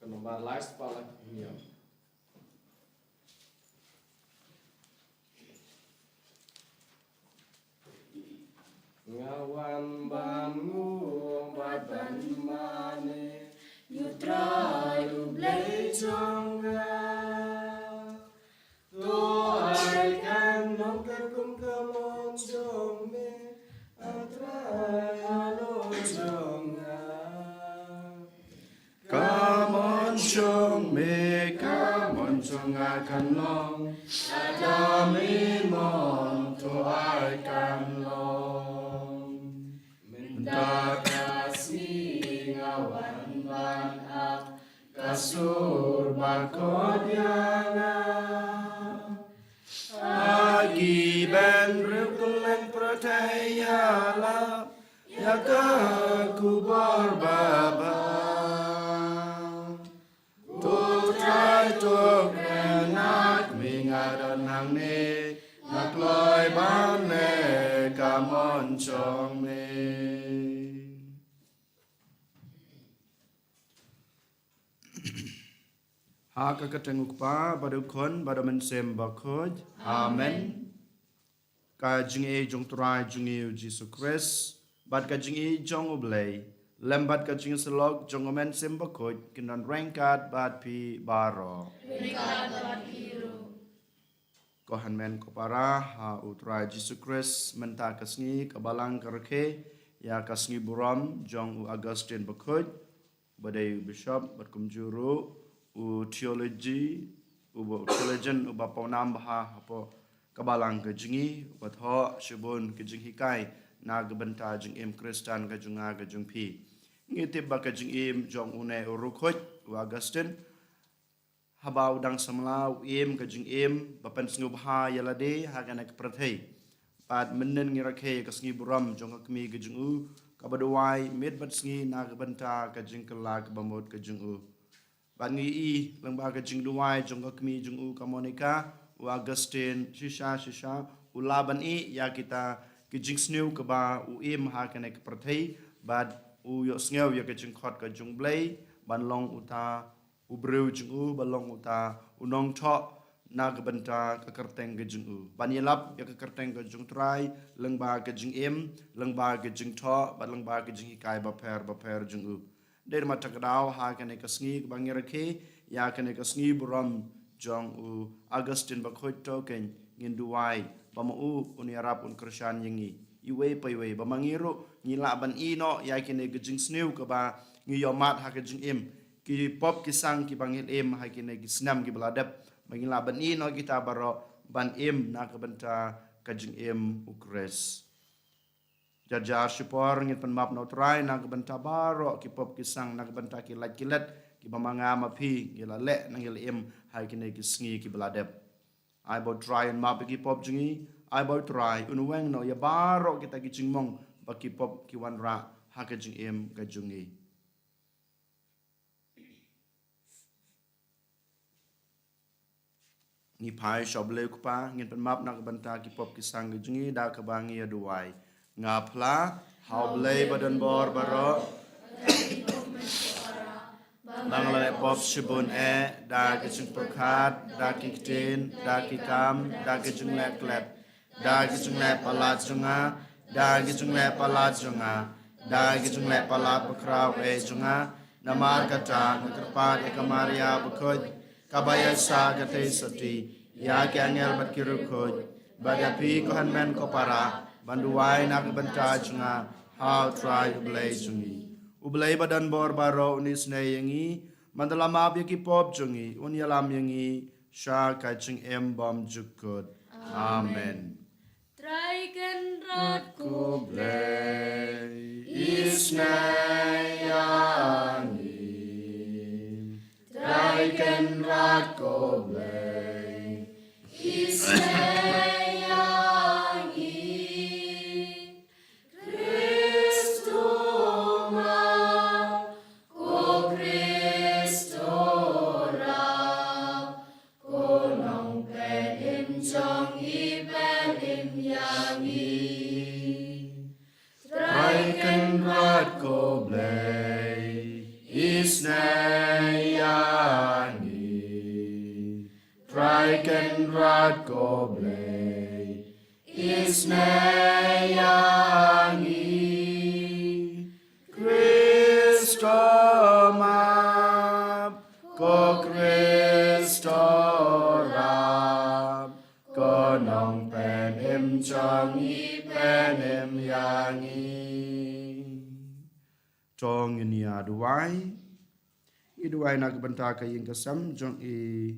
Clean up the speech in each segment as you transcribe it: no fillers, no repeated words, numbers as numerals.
Nomor last palak niam. Ngawan bangu badan mane Yutra ublay chonga to ai kan nong kum kamon jong me atrai alo jonga kamon jong me kamon jonga kan long adami mon to ai kan long minta kasih ngawan ban ak kasur bakod yana agi ben rukulen proteyala yaka kubor baba tutrai tok renak mingadan hang ne nakloy ban ne kamon chong me Haka katenguk pa badu kon badu mensem bakoj. Amen. Ka jingi jong trai jingi Jesus Christ. Bad ka jingi jong ublay. Lembat ka jingi selog jong mensem bakoj. Kinan rengkat bad pi baro. Rengkat bad piru. Kohan men ko para ha utrai Jesus Christ menta kasngi kabalang karke ya kasngi buram jong u Augustine bakoj. Badai bishop bad kumjuru. Theology, theologian, paunam baha apa kabalang kejungi, batho shibun kejungi kai nag benta jung im Kristen kejunga kejung pi. Ngitip ba kejung im jong une urukoj Augustine. Haba udang samlau im kejung im bapen sengu baha yalade hagan ek prathai. Pat menen ngirake kasngi buram jong kami kejung u kabaduai med bat sengi nag benta kejung kelak bamut kejung u. Bangi i lengba ke jing duai jong kami jong u kamonika u Augustine shisha u laban i ya kita ke jing snew ke ba u im ha ke nek prathai bad u yo sngew ya ke jing khot ke jong blai ban long uta u breu jong u balong uta u nong tho na ke benta ke kerteng ke jong u ban yelap ya ke kerteng ke jong trai lengba ke jing im lengba ke jing tho ban lengba ke jing kai ba per jong u dari mata kedau ha kene kasngi bangir ke ya kene kasngi buram jong u Augustine bakhoi token ngin duai bama u uni arab un Kristian yangi iwe paiwe bamangiru ngila ban ino ya kene gejing snew ke ba ngi yomat ha gejing im ki pop ki sang ki bangil im ha kene ki snam ki beladap mangila ban ino kita baro ban im na ke benta kejing im ukres Jajar syupor ngit penmap no try nang kebenta baro ki pop ki sang nang kebenta ki lat kilet ki bamanga mapi gila le nang gila im hai kine ki sngi ki beladep I bo try and map ki pop jingi I bo try unweng no ya baro kita ki jingmong ba ki pop ki wan ra ha ka jing im ka jungi ni pai shoble kupa ngit penmap nang kebenta ki pop ki sang ki jungi da ka bangi ya duai ngapla haublay badan bor baro bangla pop shibun da kichung perkat da kiktin da kikam da kichung leklet da kichung le palat junga da kichung le palat junga da kichung le palat bakraw junga namar kata nakarpat ekamaria bakoj kabaya sa kate sati ya kyangel batkirukoj badapi kohan men kopara banduai nak benta junga how try ublay jungi ublay badan bor baro unis ne yangi mandala mab yaki pop jungi unyalam yangi sha kaching em bom jukut amen Try can rot ko blay is na yangi try can rot ko blay is na Ko blay is na rat goble isneyangi Kristo map ko Kristo rap ko nong pen em changi pen em yangi Chong nia duai Iduai nak benta ka ing kasam jong I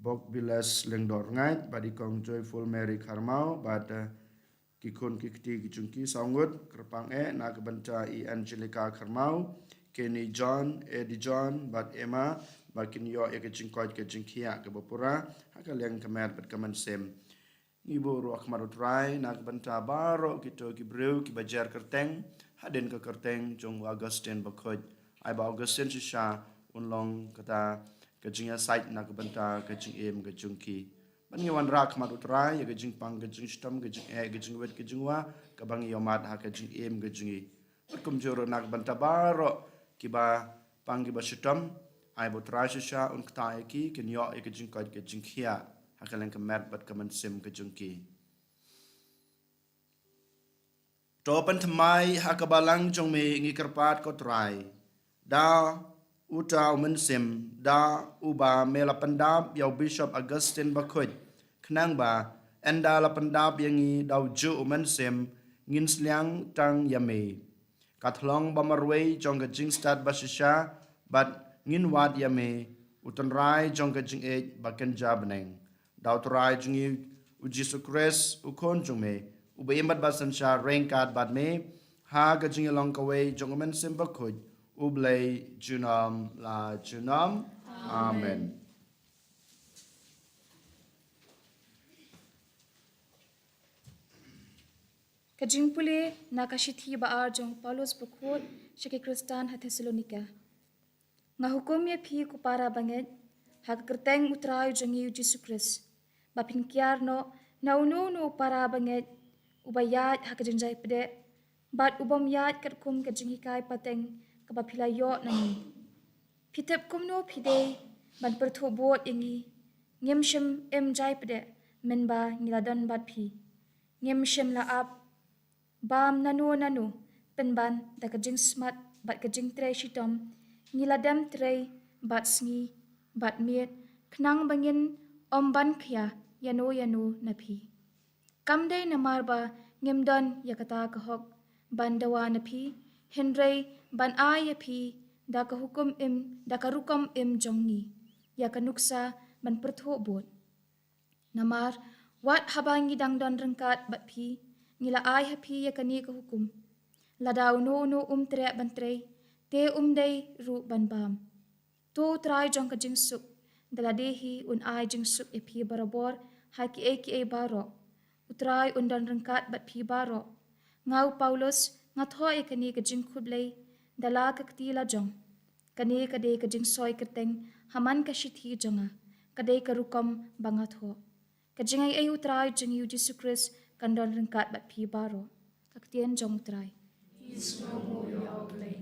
bok bilas lengdor ngai badi kong joyful Mary Karmau bad kikun kikti kijungki songut kerpang nak benta I Angelica Karmau Kenny John Eddie John bad Emma bakin yo ya kejingkoi kejingkia ke bapura hakal yang kemer bad kaman sem Ibu ruak marutrai nak benta baro kito kibreu kibajar kerteng haden ke kerteng jong Augustine bakoj ai ba Augustine shisha unlong kata kejingnya site nak benta kejing em kejungki ban ngewan rak marutrai ya kejing pang kejing stam kejing kejing wet kejing wa kabang yomat ha kejing em kejingi kum joro nak benta baro kiba pang kiba stam ai botrai shisha un kta ki kenyo kejing koj kejing khia hakalang kemer bat kaman sim kejungki Topan temai hakabalang jong me ngikerpat ko try. Da uta umensim da uba mela pendap yau Bishop Augustine Bakut. Kenang ba enda la pendap yang i dau ju umensim ngin sliang tang yame. Katlong bamarway jong gajing stad basisha bat ngin wad yame utan rai jong gajing ej baken jabneng. Dau trai jong i ujisu kres ukon jong me. Uba imbat basan sya rengkat bad me ha gajing along kaway jongomen simba kud ublay junam la junam amen Kajing puli nakashithi baar jong Paulus bakut shaki Kristan ha Thessalonika nga hukum ye phi kupara banget ha kerteng utrai jongi Yesu Kris bapin kiar no na unu no para banget ubayat hakajenjai pede bat ubam yat katkum kajinghikai pateng kabapila yo nangi pitep kumno pide ban perthobot ingi ngemshem emjai pede menba ngiladan bat phi ngemshem la ap bam nanu penban da kajing smart bat kajing tre shitom ngiladam tre bat sngi bat miet knang bangin omban khya yano na phi Kamday namar ba ngemdon yakata kahok bandawa na phi henrei ban a ya phi da ka hukum im da ka rukam im jongi ya ka nuksa ban pertho bot namar wat habangi dangdon rengkat bat phi ngila ai ha phi ya kani ka hukum ladaw no tre ban tre te dei ru ban bam to trai jong ka jingsuk daladehi un ai jingsuk e phi barabor ha ki e baro Utrai undan rengkat bat phi baro. Ngau Paulus ngatho e kani ka jing khublei dala ka ktila jong. Kani ka de ka jing soi kerteng haman ka shithi jonga. Ka de ka rukam bangatho. Ka jing ai utrai jing yu Jesu Kris kandan rengkat bat phi baro. Ka ktien jong utrai. Isnomo yoblay.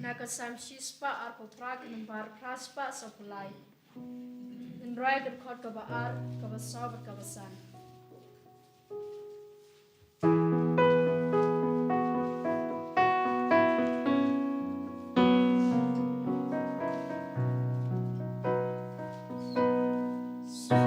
Nakasam shispa arpo prag nambar praspa sapulai. Nrai kerkot kabaar kabasabat kabasan. So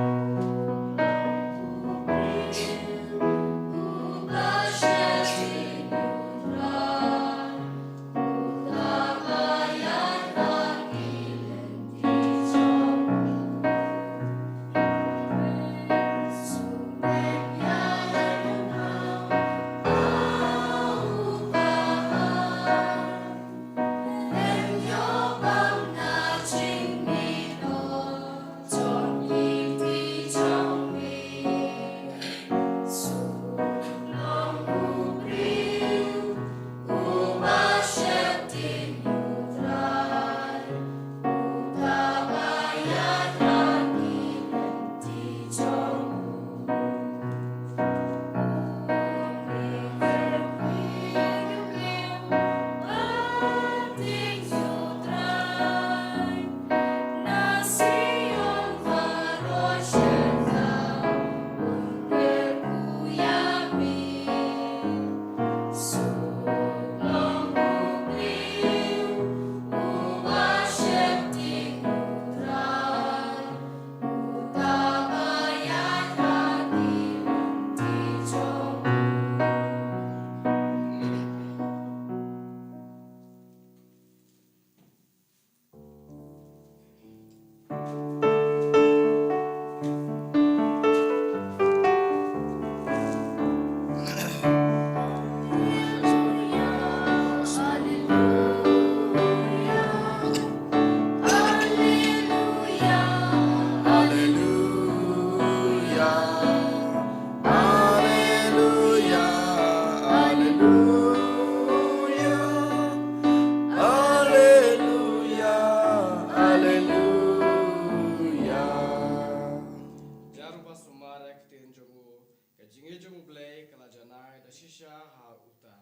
Jingi jung play kalajanai da shisha ha uta.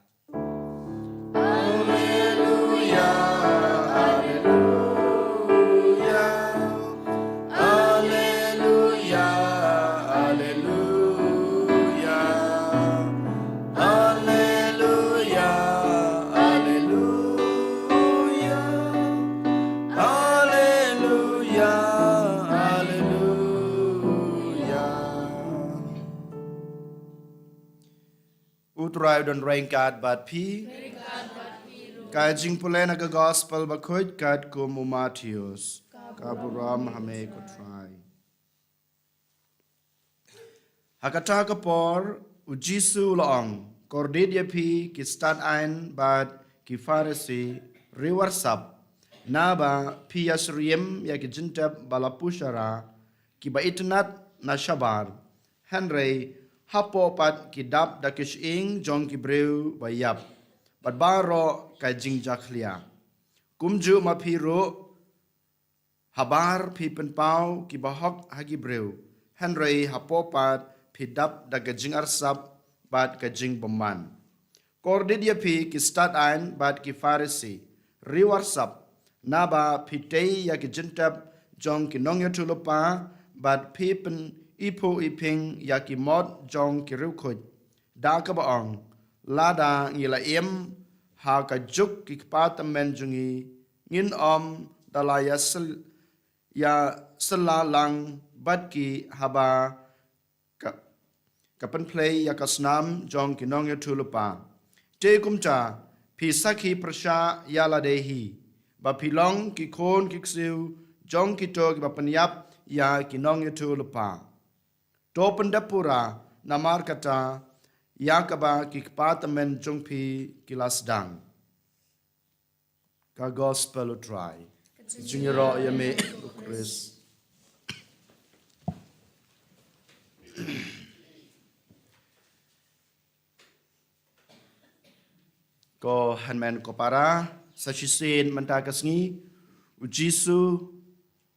Alleluia, alleluia, alleluia, alleluia, alleluia, alleluia, alleluia, alleluia. Utrai dan rengkat bat pi. Kajing pulen aga gospel bakoit kat ko mu Matius. Kaburam hame ko try. Hakata kapor ujisu laong. Kordid ya pi ki stat ein bat ki farisi riwarsap. Naba pi yasriem ya ki jintap balapushara ki ba itnat na shabar. Henry hapo pat ki dap da kish ing jong ki breu bayap. Bat baro ka jing jaklia. Kumju ma pi ro habar pi penpau ki bahok hagi breu. Henry hapo pat pi dap da ka jing arsap bat ka jing beman. Kordid ya pi ki stat ein bat ki farisi. Riwarsap. Naba pi tei ya ki jintap jong ki nong ya tulupa bat pi pen ipo iping ya ki mod jong ki riukuj. Da ka baong. Lada ngila em ha ka juk ki kpatamen jungi ngin dalaya selalang bat ki haba kapan play ya kasnam jong ki nong ya tulupa. Te kumcha pi sakhi prasha ya ladehi ba pilong ki kon ki ksiu jong ki to ki ba penyap ya ki nong ya tulupa. To pendapura namar kata Yakaba ki kpatamen jungpi kilas dang. Ka gospel utrai. Jungiro yame Chris. Ko hanmen ko para sa shisin mentakasngi ujisu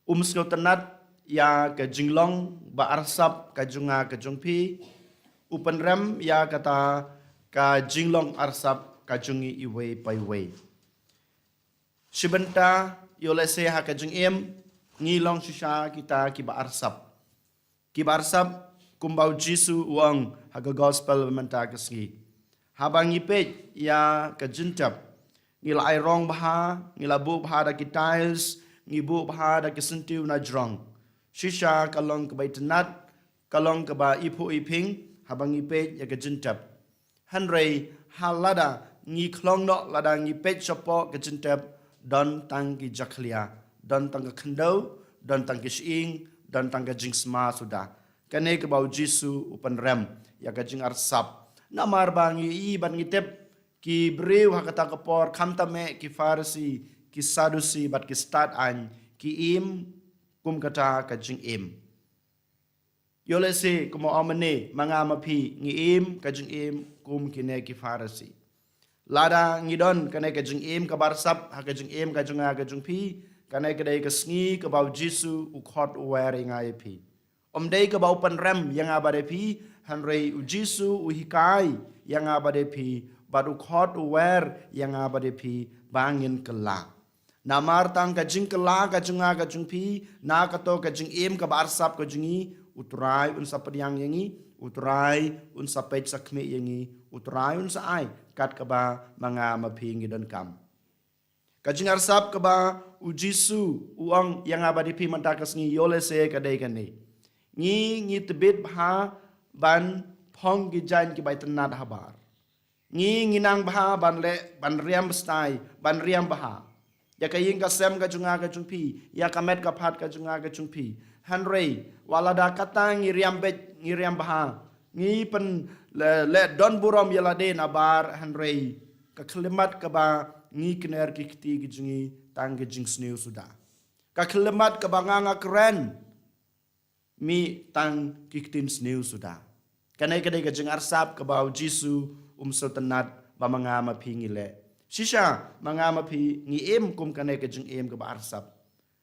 umsnotanat ya ka jinglong ba arsap ka junga ka jungpi upan rem ya kata ka jinglong arsap ka jungi iwe paiwe. Sibenta yolese ha ka jing ngilong shisha kita kiba arsap. Kiba arsap kumbau jisu uang haga gospel menta kasgi. Habang ipej ya ka jintap. Ngila airong baha, ngila bu baha da ki tiles, ngibu baha da ki sentiu na jrong. Shisha kalong ka baitenat, kalong ka ba ipu iping, habang ipej ya ka jintap. Henry halada ngi klong no lada ngi pej sopo ka jintap don tang ki jaklia, don tang ka kendau, don tang ki shing, don tang ka jing sma sudah. Kane ka bau jisu upan rem ya ka jing arsap. Namar bangi i ban ngitep ki breu hakata kapor kamtame ki farisi ki sadusi bat ki start an ki im kum kata ka jing im. Yole se kumo amane mangama pi ngi im ka jing im kum kine ki farisi. Lada ngidon kane ka jing im ka barsap ha ka jing im ka junga ka jung pi kane ka dai ka sngi ka bau jisu u khot were ngai pi. Dei ka bau pan rem yang abade pi hanrei u jisu u hikai yang abade pi badu khot wer yang abade pi bangin kala. Namar tang ka jing kala ka junga ka jung pi na ka to ka jing im ka barsap ka jungi utrai un sapadiang yangi utrai un sapej sakme yangi utrai un sa ai kat ka ba manga mapi ngidon kam. Ka jing arsap ka ba u jisu uang yang abade pi mantakas ngi yole se ka dei ka ni. Ngi tebit bha ban phong gijan ki baitanat habar. Ngi nang bha ban riam stai ban riam bha. Ya ka ying ka sem ka junga ka jungpi ya ka met ka phat ka junga ka jungpi. Henry walada kata ngi riam bha. Ngi pen le don burom yala de na bar Henry ka klimat ka ba ngi kner ki kti ki jungi tang ki jing sneu sudah. Ka klimat ka ba nga keren mi tang kiktin sneu sudah. Kanai kadai ka jeng arsap ka bau jisu sultanat ba mga mapi ngile. Shisha mga mapi ngi em kum kanai ka jeng em ka ba arsap.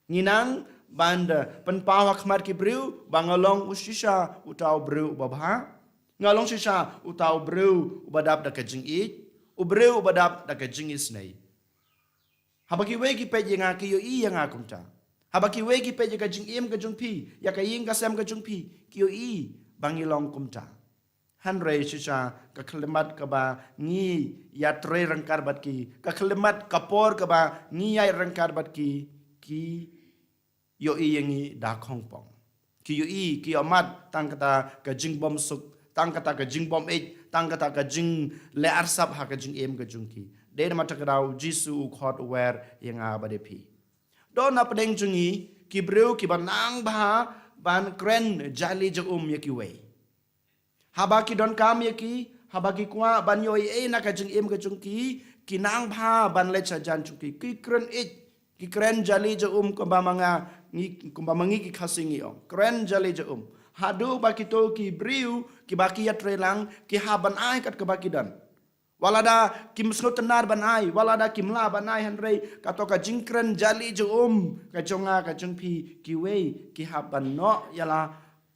Nginang banda penpawa kmat ki briu bangalong ushisha utau briu babha. ngalong shisha utau breu ubadap da kajing it ubreu ubadap da kajing isnei habaki wegi peje nga kiyo i yang akumta habaki wegi peje kajing im kajung pi ya kaying kasem kajung pi kiyo i bangilong kumta hanrei shisha ka khlemat ka ba ngi yatre rangkar bat ki ka khlemat kapor ka ba ngi yai rangkar bat ki yo i yangi da khongpong ki yo i ki amat tang kata ka jing bom suk tang kata ka jing bom it tang kata ka jing le arsap ha ka jing em ka jung ki de ma takrau jisu khot wer yanga bade pi do na pedeng jungi ki breu ki banang ba ban kren jali je yaki we habaki don kam yaki habaki kwa ban yo e na ka jing em ka jung ki nang ba ban le cha jan jung ki kren it ki kren jali je ko ba manga ngi ko ba mangi ki khasingi kren jali je hadu baki to ki briu ki baki ya trelang ki haban ai kat ke baki dan walada ki musno tenar ban ai walada ki mla ban ai hanrei kato ka jingkren jali je ka jonga ka jungpi ki wei ki haban no yala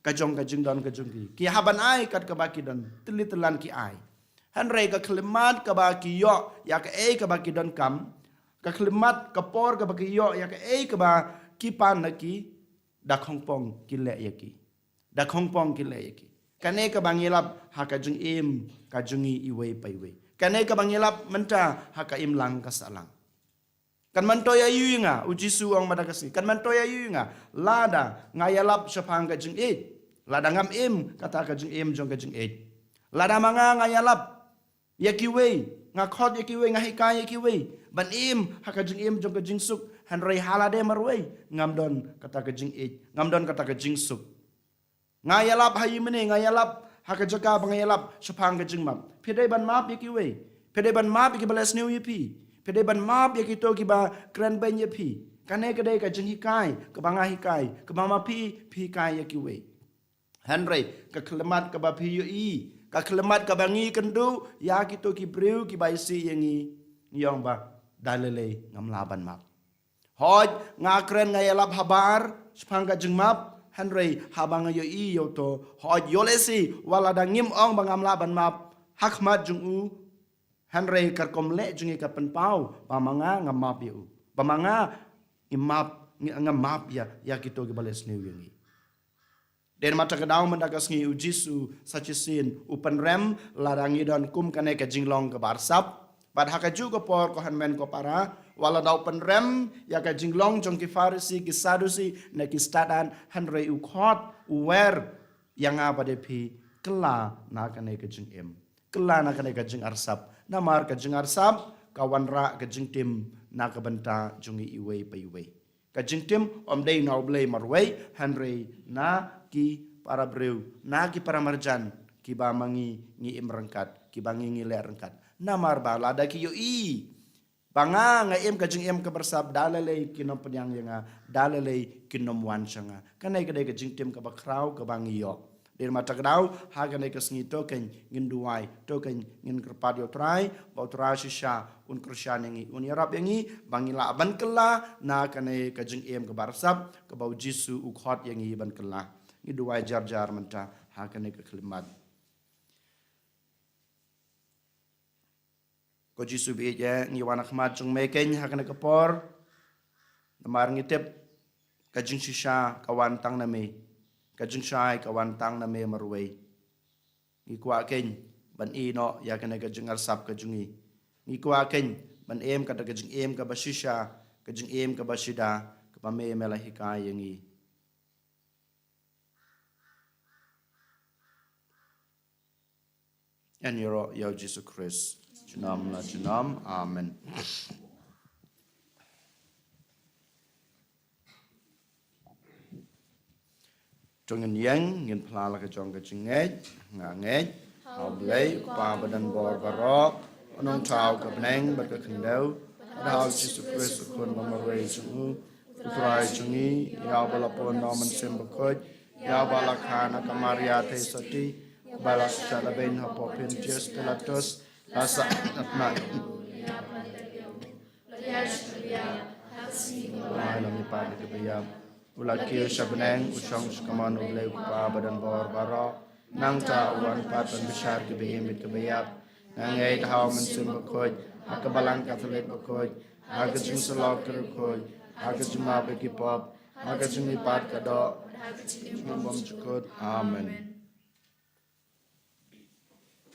ka jong ka jing dan ka jungpi ki haban ai kat ke baki dan telitelan ki ai hanrei ka klemat ka baki yo ya ka e ka baki dan kam ka klemat ka por ka baki yo ya ka e ka ba ki pan na ki da khongpong ki le ya ki da khongpong ki le ya ki kane ka bangilap ha ka jung im ka jungi iwe paiwe kane ka bangilap menta ha ka im lang ka salang kan mantoya yunga ujisu ang madagasi kan mantoya yunga lada ngayalap sapang ka jung it lada ngam im kata ka jung im jong ka jung it lada manga ngayalap yakiwe ngakhot yakiwe ngahika yakiwe ban im ha ka jung im jong ka jing suk hanrei halade marwei ngamdon kata ka jing it ngamdon kata ka jing suk ngayalap hayi mene ngayalap hakajaka bangayalap sapang ka jing map pede ban map yakiwe pede ban map yaki balas new yepi pede ban map yaki to ki ba kran ben yepi kane ka dei ka jing hikai ka banga hikai ka mama pi kai yakiwe hanrei ka klemat ka ba pi yo i ka klemat ka bangi kendu yaki to ki breu ki bai si yangi yong ba dalele ngam laban map hoj ngakren ngayalap habar sapang ka jing map hanrei habang yo i yo to hoj yolesi walada ngim ong bangam laban map hakmat jung u hanrei kar komle jungi ka penpau pamanga ngamap yo pamanga ngamap ya kito ki bales new yangi den mata kadau mendagas ngi ujisu sachisin upan rem larangi don kum kane ka jinglong ka barsap pad hakaju ko por ko hanmen ko para wala dau pen rem ya ka jinglong jong ki farisi ki sadusi na ki stadan hanrei u khot wer yang apa de pi kela na kane ka jing em kela na kane ka jing arsap na mar ka jing arsap kawan ra ka jing tim na ka banta jungi iwe pa iwe ka jing tim om dei na oblei marwei hanrei na ki para breu na ki para marjan ki ba mangi ngi im rengkat ki bangi ngi le rengkat namar ba lada ki yo i banga nga em ka jing em ka bersab dalale kinom penyang yanga dalale kinom wan changa kanai ka dai ka jing tem ka bakrau ka bangi yo der mata grau ha ka dai ka sngi token ngin duai token ngin kerpat yo trai ba trai shisha un krishan ngi un yarap yangi bangi la ban kala na kanai ka jing em ka bersab ka bau jisu u khot yangi ban kala ngi duai jar jar menta ha kanai ka klimat ko jisu bi je ngi wana khmat chung meken hakana kapor namar ngitep kajing shisha kawan tang na me kajing shai kawan tang na me marwei ngi kwa ken ban i no ya kana kajing arsap kajungi ngi kwa ken ban em kata kajing em ka bashisha kajing em ka bashida ka pame melahika yangi and yoro yo Jesus Christ Junam la junam, amen. Jongen yang ngin plala ka jong ka jingej, ngangej, haublei pa badan bor barok, onong tau ka bneng bat ka kendau, dal Jesus Christ kun mamarei jungu, utrai jungi, ya balapon nomen sembakoj, ya balakana kamaria te soti, balak shalaben hapopin jes telatos, asa atna lami pada kebaya ulakir shabneng usang sekaman ulai kupa badan bawar barok nang ta wan patan besar ke beimit ke bayap nangai tahu mensum bakoj akabalang katolik bakoj agajung selok kerukoj agajung mabeki pop agajung ipat kado bom cukut amen.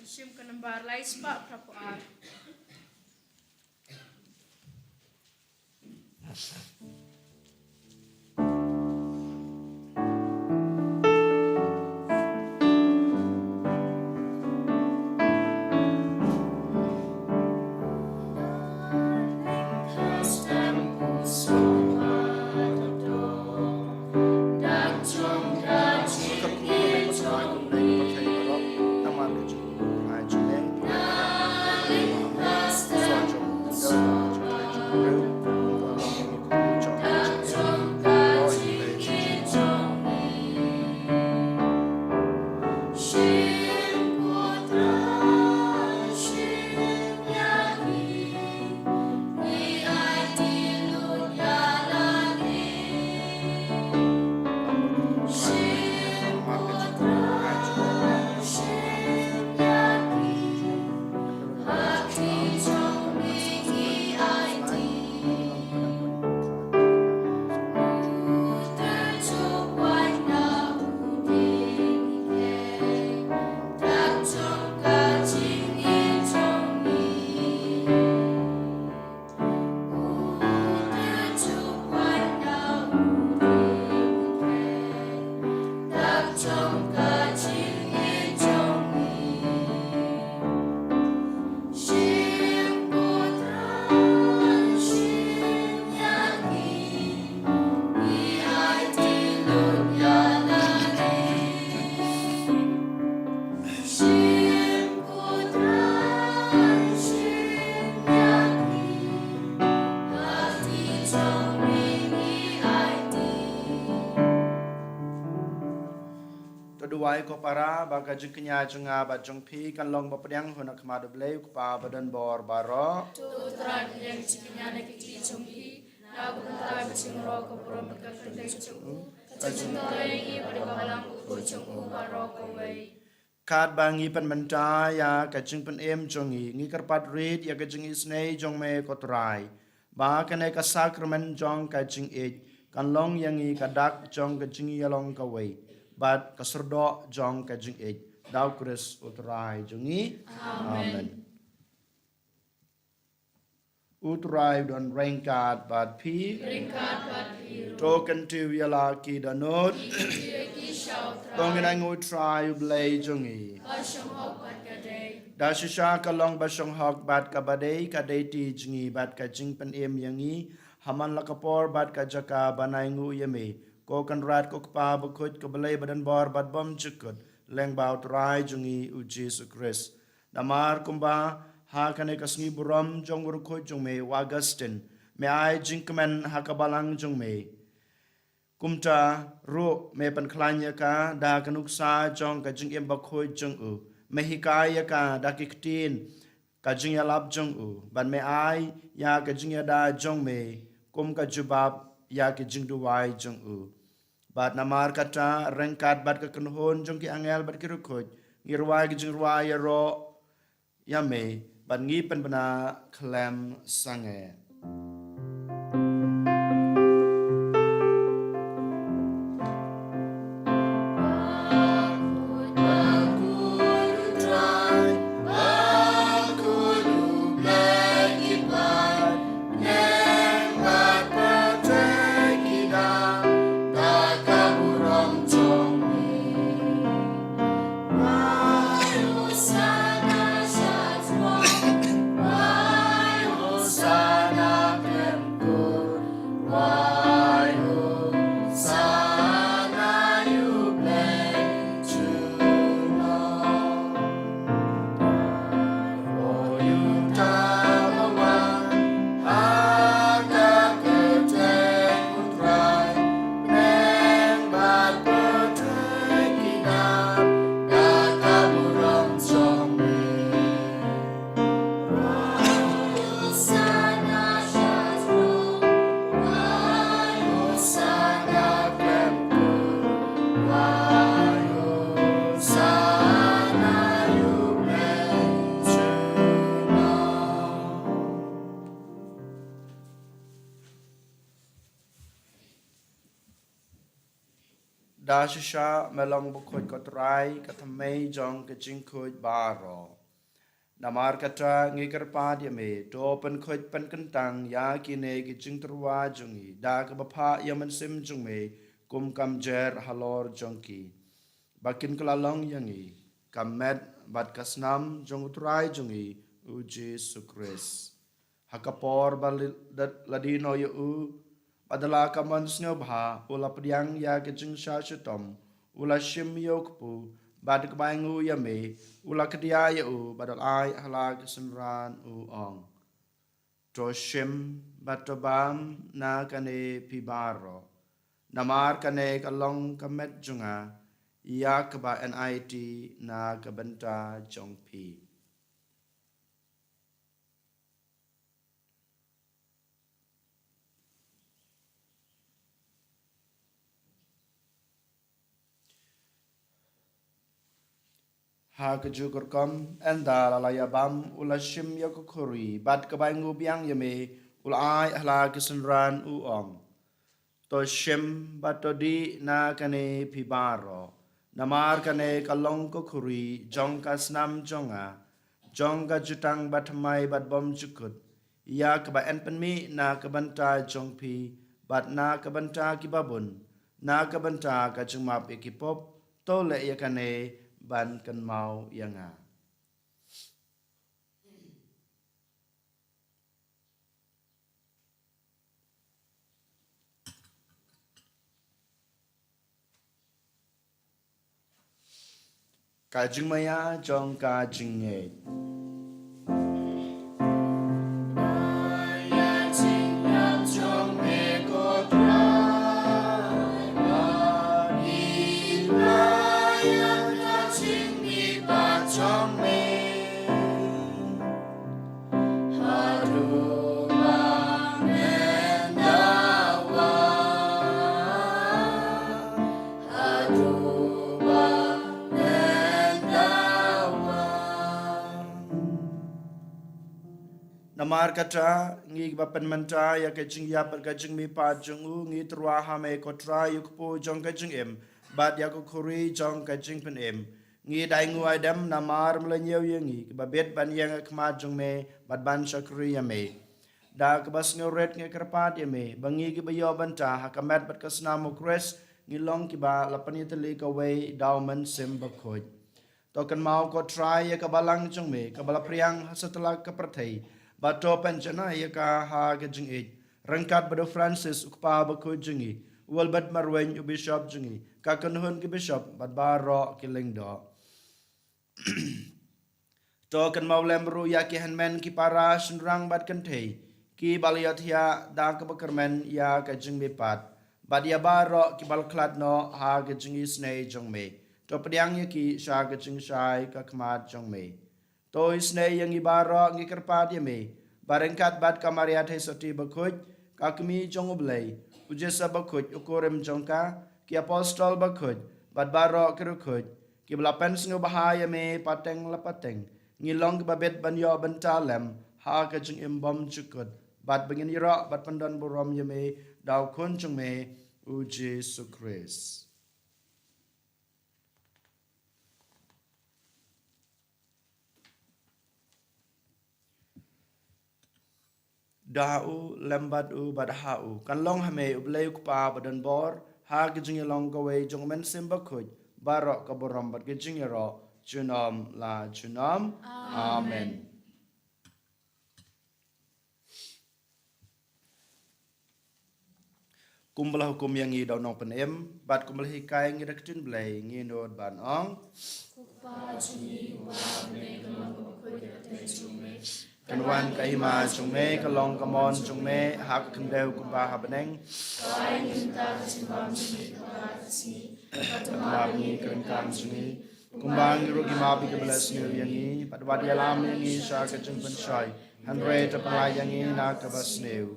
Isim kenembar lais pak prapuar. Duai ko para baga jengkenya jenga ba jengpi kan long ba pedang hona kemadu blei ko pa badan bor baro Tutra yang ciknya nak kecil cungki, nak bentar bicing rokok perom dekat kedai cungku, kecil yang pada balang ukur cungku barokok way. kat bangi pen menta ya ka jeng pen em jongi ngi karpat rit ya ka jeng isnei jong me kotrai ba kane ka sakramen jong ka jeng e kan long yang i ka dak jong ka jeng yalong ka wei bat ka serdo jong ka jeng e dau kris utrai jongi amen. Utrai don rengkat bat pi token tu yala ki danot Tonginang utrai blei jongi Dashisha kalong basong hok bat ka badai ka deiti jingi bat ka jingpen em yangi haman lakapor bat ka jaka banai ngu yemi ko kan rat ko pa bukut ko belai badan bor bat bom jukut leng baut rai jungi u Jesu Christ damar kumba ha kane kasngi buram jong urko jong me Augustin me ai jingkemen hakabalang jong me kumta ro me pan klanya ka da kanuksa jong ka jing em bakhoi jong u me hikaya ka da kiktin ka jing ya lab jong u ban me ai ya ka jing ya da jong me kum ka jubab ya ki jing duwai jong u bat namar kata rengkat bat ka kunhon jong ki angel bat ki rukhoj ngirwai ki jing ruai ya ro ya me ban ngi pen bana klem sange Sana da shisha melong bukhoj kotrai katamei jong kaching khoj baro. Namar kata ngikar pad yame to pen khoj pen kentang ya kine kaching terwa jongi da kabapa yaman sim jongme kum kam jer halor jongki. Bakin kelalong yangi kamet bat kasnam jong utrai jongi uji sukris. Hakapor balidat ladino yu padala kaman snobha ula pediang ya kejeng syashutom ula shim yokpu bad kebaingu yame ula kedia yu badal ai hala kesenran ong to shim batobam na kane pibaro namar kane kalong kamet junga ya keba NIT na kebenta jongpi. Ha kejukur kom enda lalaya bam ula shim yakukuri bat kebaingu biang yame ula ai hala kesenran uong to shim batodi na kane pibaro namar kane kalong kukuri jong kasnam jonga jong ka jutang batmai bat bom jukut ya keba en penmi na kebanta jongpi bat na kebanta kibabun na kebanta kajumap ikipop to le yakane ban kan mau yanga. Kajing maya jong kajing nge. Namar kata ngi bapen menta ya kajing ya per kajing mi pa jungu ngi trua ha me kotra yukpo jong kajing em bad ya ko khuri jong kajing pen em ngi dai ngu adam namar mlenyew yengi babet ban yang khma jong me bad ban shakri ya me da kebas ngoret ngi kerpat ya me bangi ki bayo banta ha kamet bat kasna mukres ngi long ki ba lapani teli ka we dauman sim bakhoj tokan mau ko try ya kabalang jong me kabala priang setelah keperthai bato penjana ya ka ha kajing ej rangkat bado Francis ukpa bakhoj jingi wal bad marwen u bishop jingi ka kanhun ki bishop bad baro ki lengdo to kan maulem ru ya ki hanmen ki para sunrang bad kantei ki baliat ya da ka bakarmen ya ka jing bepat bad ya baro ki bal klat no ha ka jing isnei jong me to pediang ya ki sha ka jing shai ka kmat jong me to isnei yang ibaro ngi kerpat ya me barengkat bad kamariat he soti bakhoj ka kmi jong oblei ujesa bakhoj ukorem jongka ki apostol bakhoj bad baro kerukhoj ki blapen sngo bahaya me pateng lapateng ngilong babet banyo bentalem ha ka jing imbom jukut bad bengin ira bad pandan borom yeme daw kun jong me uji sukris dau lembat u bad hau kan long hame ublei ukpa badan bor ha ka jing long go we jong men simba khoj baro ka borom bad ka jing ro chunom la chunom amen. Kumbalah hukum yang ngi daw nong penem bat kumbalah hikai ngi rektin blai ngi nod ban ong kanwan kahima chungme kalong kamon chungme hak kendeu kumba habeneng kami kerengkam sungi kumbang rugi mabi kebelas ni yangi padwadi alam yangi sya kejeng pensai hanre tapalai yangi na kebas new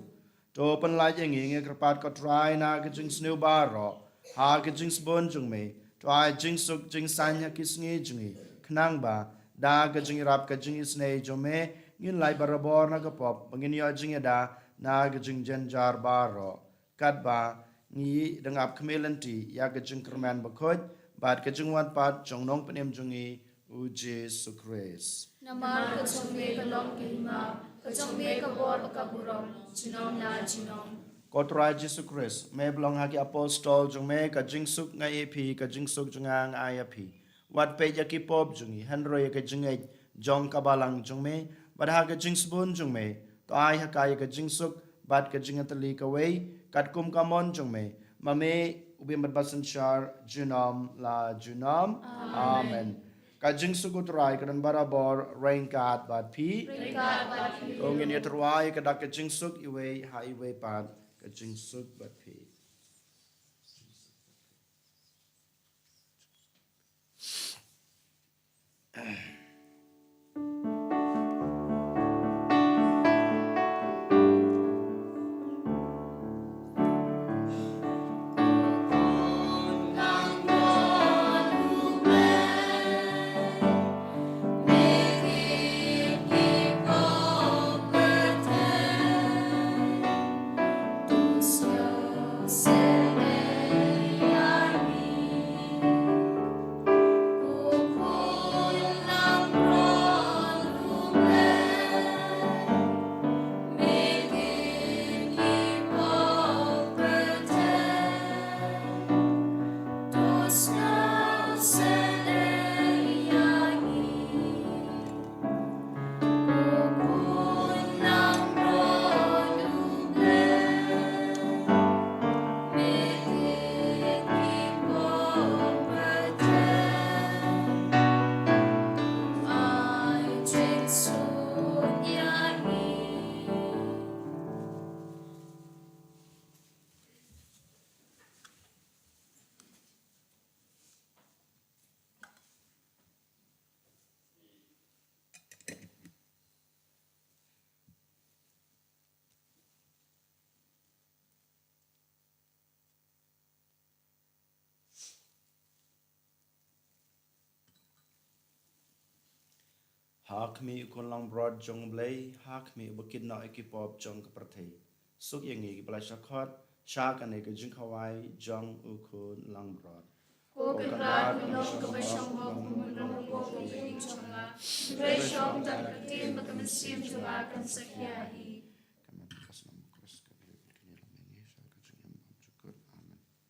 to penlai yangi ngi kerpat kotrai na kejeng snew baro ha kejeng spon chungme twai jing suk jing sanya kisngi jungi knang ba da kejeng rap kejeng isnei jome ngin lai barabor na kapop mangin yo jing da na kejeng jenjar baro kat ba ngi dengap kemelanti ya kejeng kerman bakoj bat kejeng wat pat jong nong penem jongi u Jesu Christ. Namar ka chong me ka long kilma, ka chong me ka bor ka burom, chinom na chinom. Kotra Jesu Christ, me belong haki apostol jong me ka jingsuk ngai epi ka jingsuk jongang ayapi. Wat pe ya ki pop jongi hanro ya ka jingej jong kabalang jong me, bad ha ka jingsbun jong me, to ai ha ka ya ka jingsuk bat ka jingatali ka wei, kat kum kamon jong me, ma me ubi mat basan shar junam la junam. Amen. Ka jingsuk utrai ka dan barabor rengkat bat pi. Rengkat bat pi. Ongin ya terwai ka dak ka jingsuk iwe ha iwe pat. Kajing suk bat pi. Hak mi ukon lang broad jong blay, hak mi ubakid na ekipop jong kapratay. Suk yang i kipalay syakot, syak ane ka jing kawai jong ukon lang broad. Ko kadrat minong kabasyong bok munong ko kung chonga. Presyong tak katin magkamasim chunga kan sakyahi. Kami kasih nama Kristus kabeli kini lamenge syak ka jing yang cukup. Amen.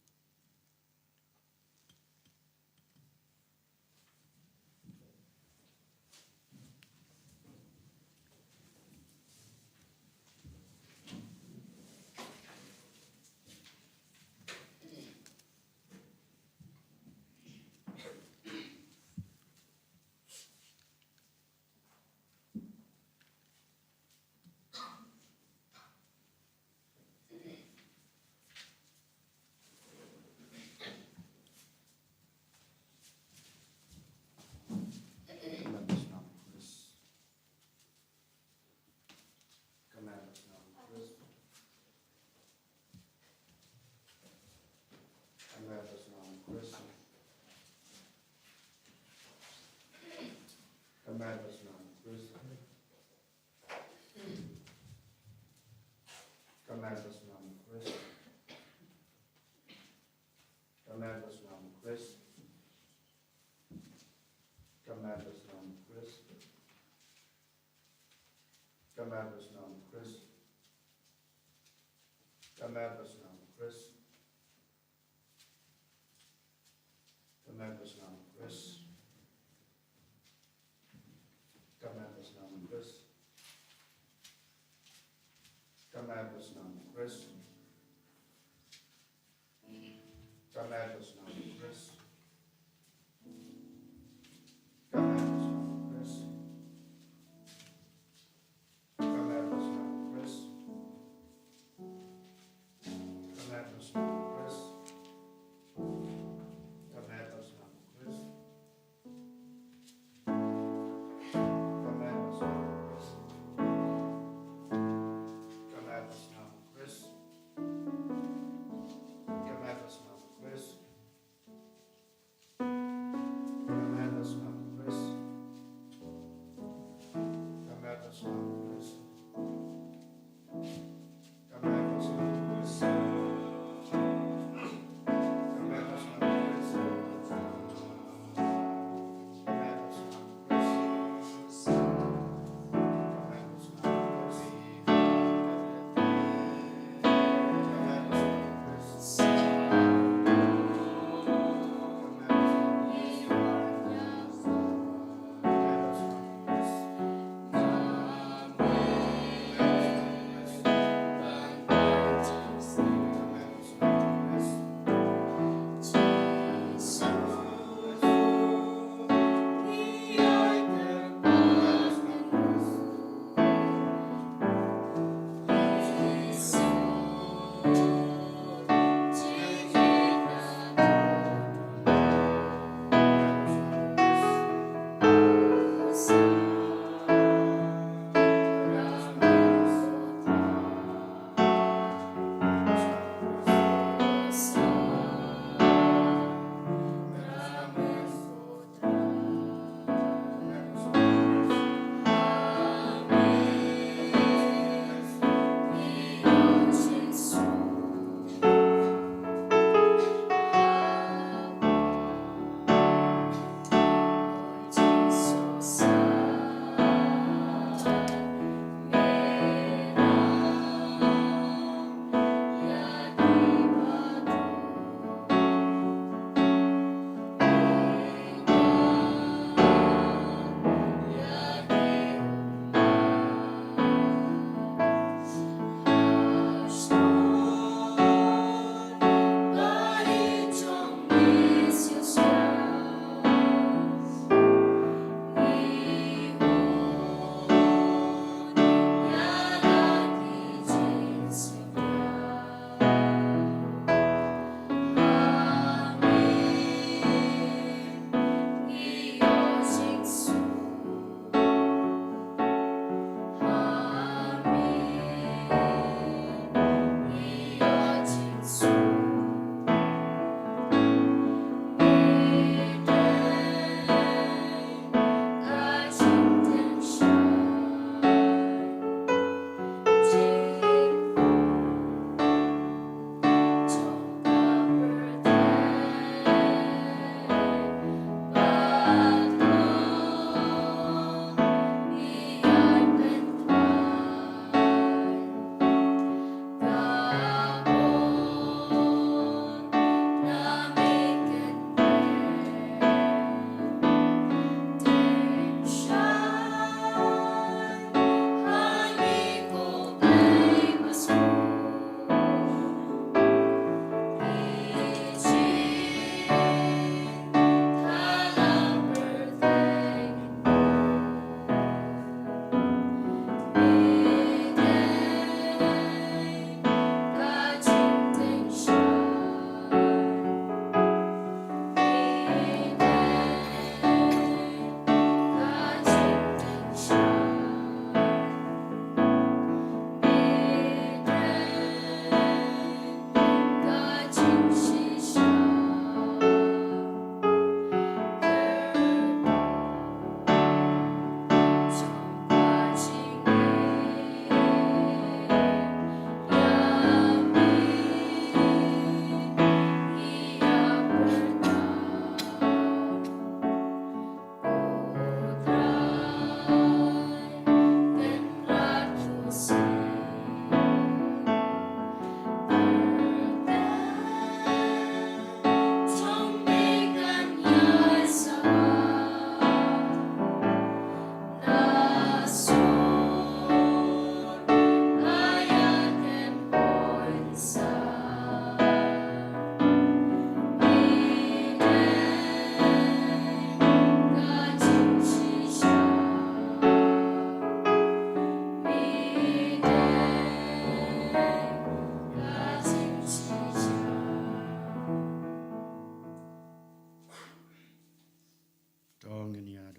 Amen.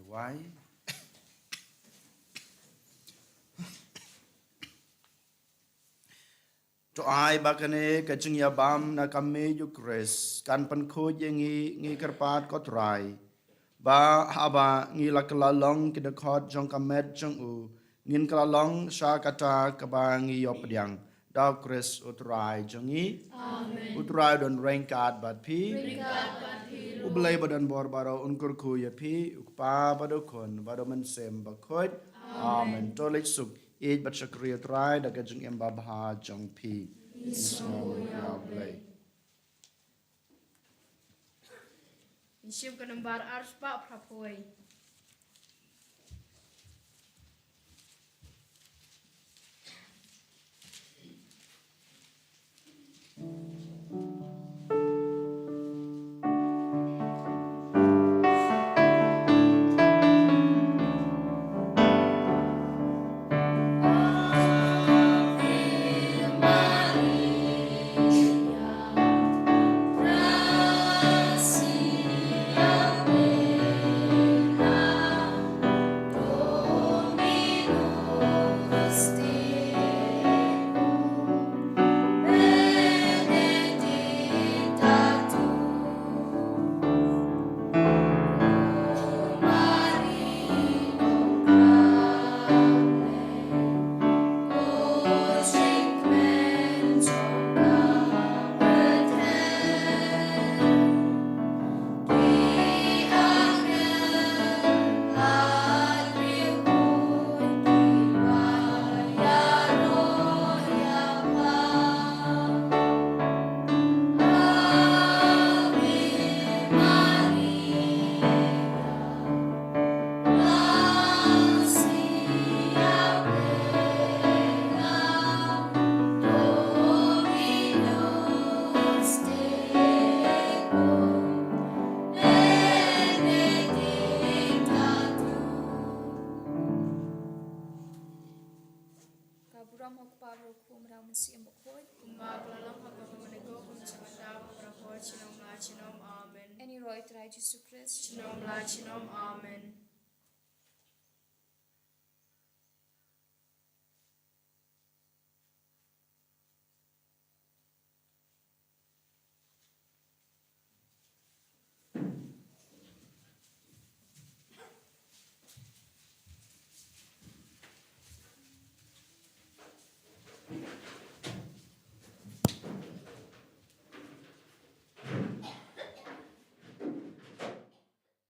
Duai. To ai bakane kajing ya bam na kame yu kres kan pan kho ye ngi karpat ko trai ba haba ngi lakalong ki de khot jong kamet jong u ngin kalalong sha kata ka ba ngi yop diang da kres utrai jongi amen utrai don rain card bat pi ublay badan bor baro unkur khu ya pi ukpa bado kon bado man sem ba khot amen to lech suk ej bat shakriya trai da kajing em ba bha jong pi ya blay Insyim ka nambar ars pa prapoy. Kaburam hok pabro kum raw mensi embok hoy. Kumba kalalang haba pamanigo kum samanda prapoy chinom la chinom amen. Any roy try Jesus Christ. Chinom la chinom amen.